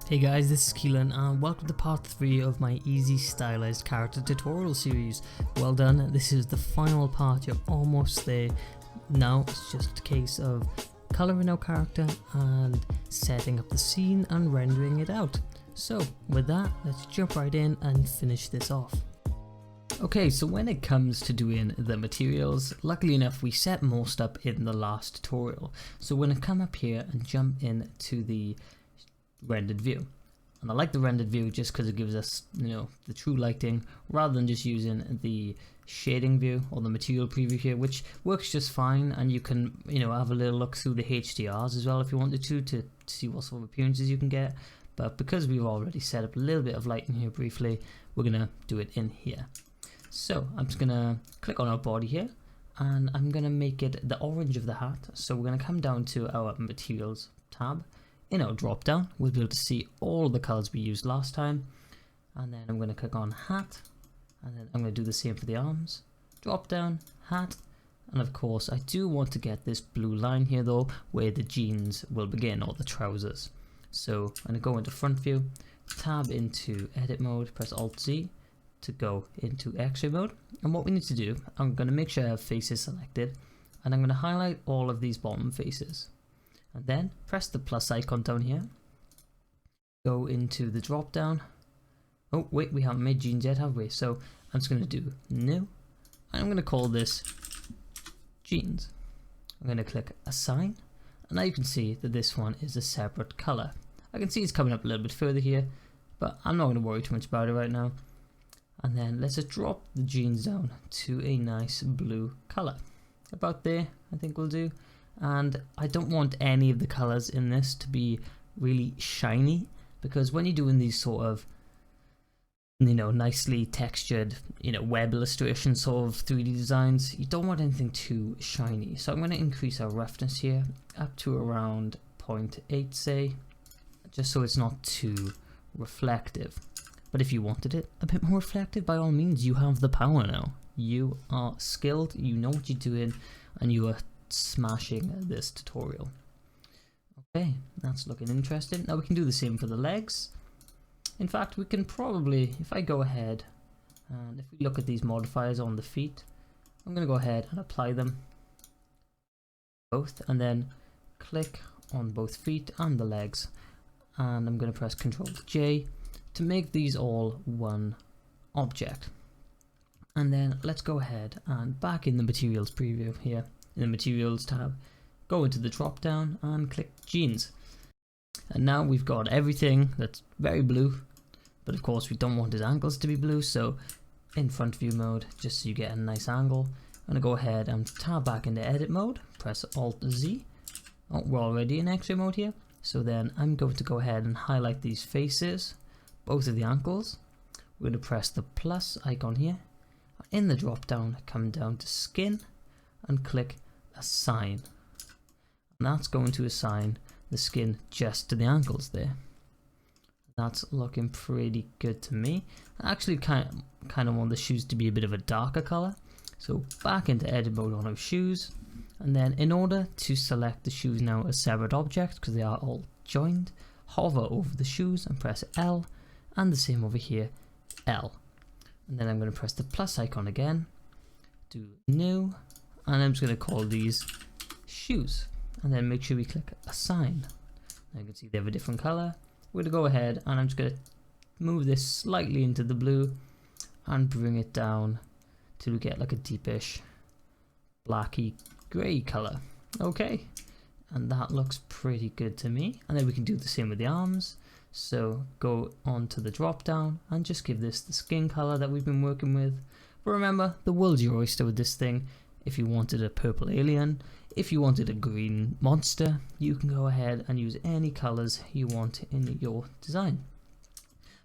Hey guys, this is Keelan and welcome to part 3 of my easy stylized character tutorial series. Well done, this is the final part, you're almost there. Now it's just a case of colouring our character and setting up the scene and rendering it out. So with that, let's jump right in and finish this off. Okay, so when it comes to doing the materials, luckily enough we set most up in the last tutorial. So we're going to come up here and jump into the rendered view, and I like the rendered view just because it gives us, the true lighting rather than just using the shading view or the material preview here, which works just fine. And you can have a little look through the HDRs as well if you wanted to see what sort of appearances you can get. But because we've already set up a little bit of lighting here briefly, we're gonna do it in here. So I'm just gonna click on our body here and I'm gonna make it the orange of the hat. So we're gonna come down to our materials tab. In our drop down, we'll be able to see all the colors we used last time, and then I'm going to click on hat, and then I'm going to do the same for the arms. Drop down, hat, and of course I do want to get this blue line here though, where the jeans will begin, or the trousers. So I'm going to go into front view, tab into edit mode, press Alt Z to go into X-ray mode. And what we need to do, I'm going to make sure I have faces selected, and I'm going to highlight all of these bottom faces. And then press the plus icon down here, go into the drop down. Oh wait, we haven't made jeans yet, have we? So I'm just going to do new, and I'm going to call this jeans. I'm going to click assign, and now you can see that this one is a separate color. I can see it's coming up a little bit further here, but I'm not going to worry too much about it right now. And then let's just drop the jeans down to a nice blue color. About there, I think we'll do. And I don't want any of the colors in this to be really shiny, because when you're doing these sort of nicely textured web illustration sort of 3D designs, you don't want anything too shiny. So I'm going to increase our roughness here up to around 0.8 say, just so it's not too reflective. But if you wanted it a bit more reflective, by all means, you have the power now. You are skilled, you know what you're doing, and you are smashing this tutorial. Okay, that's looking interesting. Now we can do the same for the legs. In fact, we can probably, if I go ahead and if we look at these modifiers on the feet, I'm going to go ahead and apply them both, and then click on both feet and the legs, and I'm going to press Ctrl J to make these all one object. And then let's go ahead and back in the materials preview here, in the materials tab, go into the drop down and click jeans. And now we've got everything that's very blue, but of course we don't want his ankles to be blue, so in front view mode, just so you get a nice angle, I'm going to go ahead and tab back into edit mode, press Alt Z. Oh, we're already in X-ray mode here, so then I'm going to go ahead and highlight these faces, both of the ankles. We're going to press the plus icon here, in the drop down come down to skin and click assign, and that's going to assign the skin just to the ankles there. That's looking pretty good to me. I actually kind of want the shoes to be a bit of a darker color, so back into edit mode on our shoes, and then in order to select the shoes now as separate objects because they are all joined, hover over the shoes and press L, and the same over here, L, and then I'm going to press the plus icon again, do new, and I'm just going to call these shoes, and then make sure we click assign. Now you can see they have a different color. We're going to go ahead and I'm just going to move this slightly into the blue and bring it down till we get like a deepish blacky grey color. Okay, and that looks pretty good to me. And then we can do the same with the arms. So go on to the drop down and just give this the skin color that we've been working with. But remember, the world's your oyster with this thing. If you wanted a purple alien, if you wanted a green monster, you can go ahead and use any colors you want in your design.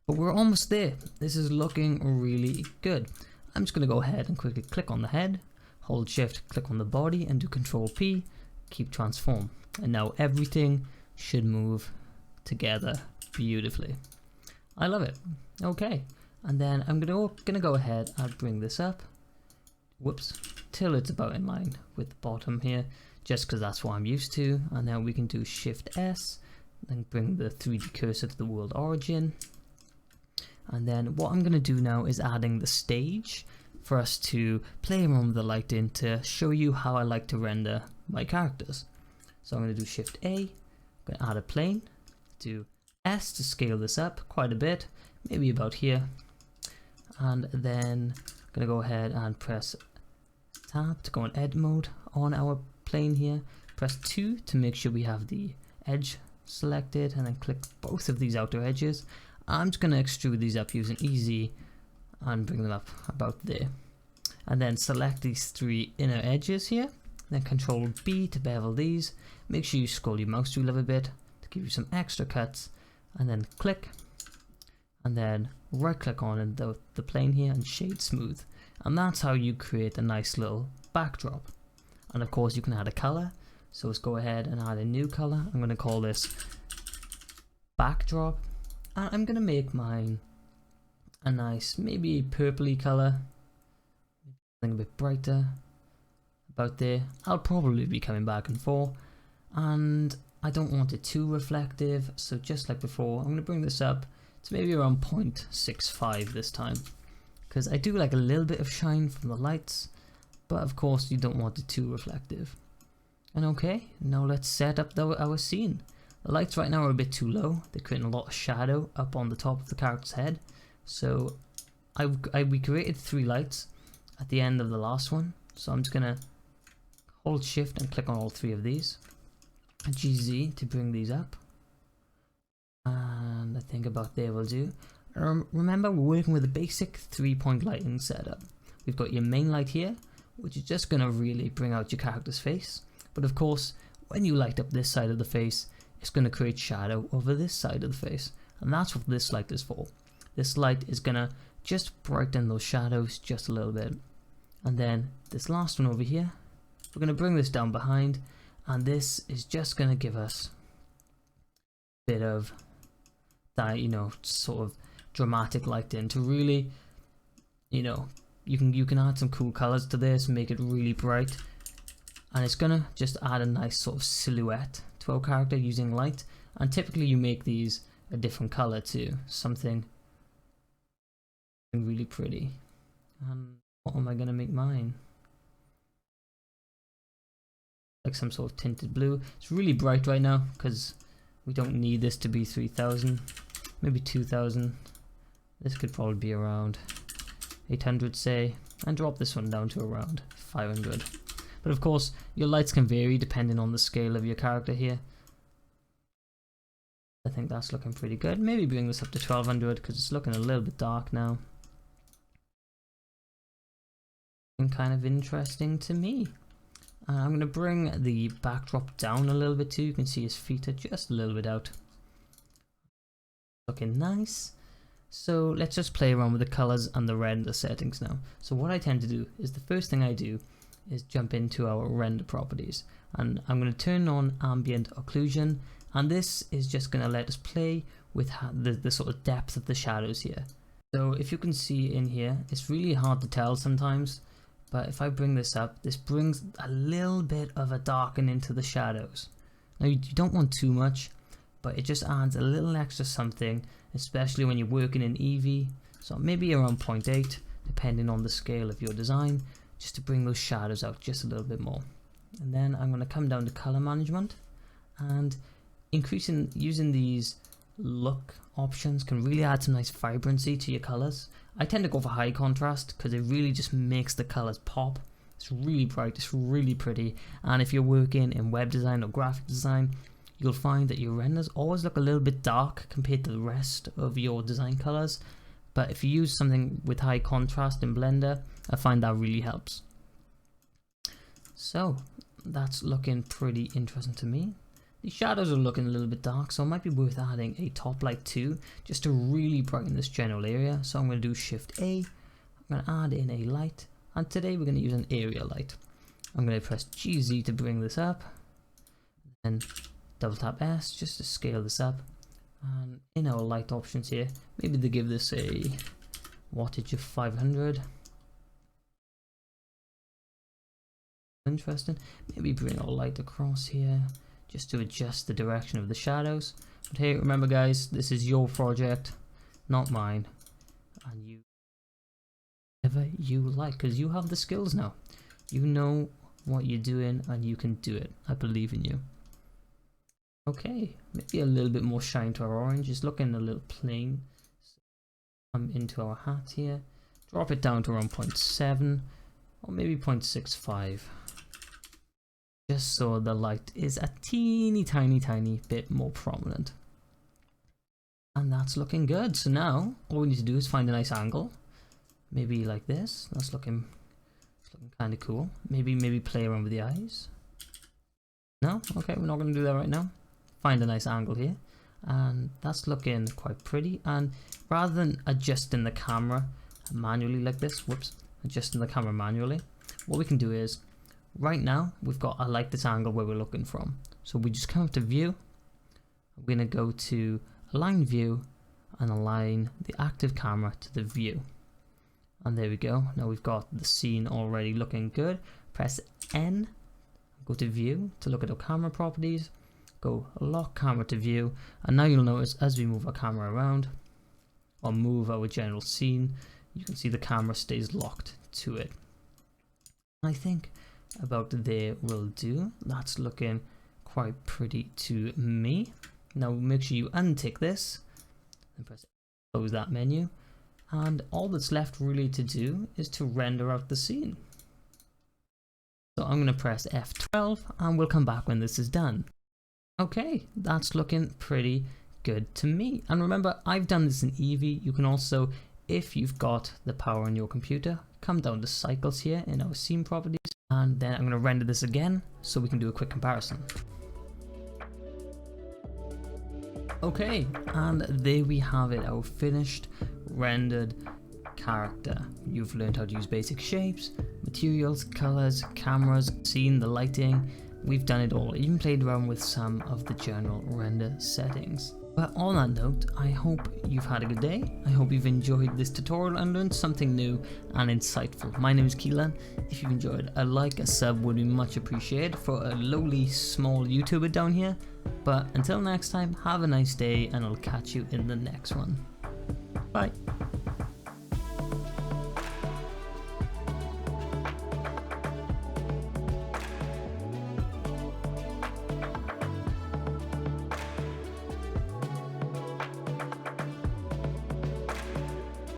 But we're almost there. This is looking really good. I'm just going to go ahead and quickly click on the head, hold shift, click on the body and do Ctrl P, keep transform. And now everything should move together beautifully. I love it. Okay, and then I'm gonna go ahead and bring this up, whoops, till it's about in line with the bottom here, just because that's what I'm used to. And then we can do Shift S Then bring the 3D cursor to the world origin. And then what I'm going to do now is adding the stage for us to play around with the lighting to show you how I like to render my characters. So I'm going to do Shift A, I'm going to add a plane, do S to scale this up quite a bit, maybe about here, and then I'm going to go ahead and press Tab to go in edit mode on our plane here, press 2 to make sure we have the edge selected, and then click both of these outer edges. I'm just going to extrude these up using Easy and bring them up about there, and then select these 3 inner edges here, then Control B to bevel these. Make sure you scroll your mouse wheel a bit to give you some extra cuts, and then click, and then right click on the plane here and shade smooth, and that's how you create a nice little backdrop. And of course you can add a color, so let's go ahead and add a new color. I'm going to call this backdrop, and I'm going to make mine a nice maybe purpley color, something a bit brighter about there. I'll probably be coming back and forth, and I don't want it too reflective, so just like before I'm going to bring this up to maybe around 0.65 this time, because I do like a little bit of shine from the lights, but of course you don't want it too reflective. And okay, now let's set up our scene. The lights right now are a bit too low, they're creating a lot of shadow up on the top of the character's head. So we created 3 lights at the end of the last one, so I'm just gonna hold Shift and click on all 3 of these, and GZ to bring these up, and I think about there will do. Remember, we're working with a basic 3-point lighting setup. We've got your main light here, which is just gonna really bring out your character's face, but of course when you light up this side of the face, it's gonna create shadow over this side of the face, and that's what this light is for. This light is gonna just brighten those shadows just a little bit. And then this last one over here, we're gonna bring this down behind, and this is just gonna give us a bit of that, you know, sort of dramatic lighting to really, you know, you can add some cool colors to this and make it really bright, and it's gonna just add a nice sort of silhouette to our character using light. And typically you make these a different color too, something really pretty. And what am I gonna make mine? Like some sort of tinted blue. It's really bright right now because we don't need this to be 3000, maybe 2000. This could probably be around 800 say, and drop this one down to around 500. But of course your lights can vary depending on the scale of your character here. I think that's looking pretty good. Maybe bring this up to 1200 because it's looking a little bit dark now. Kind of interesting to me. I'm going to bring the backdrop down a little bit too. You can see his feet are just a little bit out. Looking nice. So let's just play around with the colors and the render settings now. So what I tend to do is, the first thing I do is jump into our render properties, and I'm going to turn on ambient occlusion, and this is just going to let us play with the sort of depth of the shadows here. So if you can see in here, it's really hard to tell sometimes, but if I bring this up, this brings a little bit of a darkening to the shadows. Now you don't want too much, but it just adds a little extra something, especially when you're working in Eevee. So maybe around 0.8, depending on the scale of your design, just to bring those shadows out just a little bit more. And then I'm going to come down to color management, and using these look options can really add some nice vibrancy to your colors. I tend to go for high contrast because it really just makes the colors pop. It's really bright, it's really pretty, and if you're working in web design or graphic design, you'll find that your renders always look a little bit dark compared to the rest of your design colors. But if you use something with high contrast in Blender, I find that really helps. So that's looking pretty interesting to me. The shadows are looking a little bit dark, so it might be worth adding a top light too, just to really brighten this general area. So I'm going to do Shift A, I'm going to add in a light, and today we're going to use an area light. I'm going to press GZ to bring this up, and double tap S just to scale this up. And in our light options here, maybe to give this a wattage of 500. Interesting. Maybe bring our light across here just to adjust the direction of the shadows. But hey, remember guys, this is your project, not mine, and you whatever you like, because you have the skills now. You know what you're doing and you can do it. I believe in you. Okay, maybe a little bit more shine to our orange. It's looking a little plain. Come into our hat here, drop it down to around 0.7 or maybe 0.65, just so the light is a teeny tiny bit more prominent. And that's looking good. So now all we need to do is find a nice angle, maybe like this. That's looking kind of cool. Maybe play around with the eyes. No, okay, we're not going to do that right now. Find a nice angle here, and that's looking quite pretty. And rather than adjusting the camera manually like this, adjusting the camera manually, what we can do is, right now we've got, I like this angle where we're looking from, so we just come up to view. We're going to go to align view and align the active camera to the view, and there we go. Now we've got the scene already looking good. Press N, go to view to look at our camera properties, go lock camera to view, and now you'll notice as we move our camera around or move our general scene, you can see the camera stays locked to it. I think about there will do. That's looking quite pretty to me. Now make sure you untick this and press close that menu, and all that's left really to do is to render out the scene. So I'm going to press F12 and we'll come back when this is done. Okay, that's looking pretty good to me. And remember, I've done this in Eevee. You can also, if you've got the power on your computer, come down to cycles here in our scene properties, and then I'm going to render this again so we can do a quick comparison. Okay, and there we have it, our finished rendered character. You've learned how to use basic shapes, materials, colors, cameras, scene, the lighting. We've done it all, even played around with some of the general render settings. But on that note, I hope you've had a good day. I hope you've enjoyed this tutorial and learned something new and insightful. My name is Keelan. If you've enjoyed, a like, a sub would be much appreciated for a lowly small YouTuber down here. But until next time, have a nice day and I'll catch you in the next one. Bye.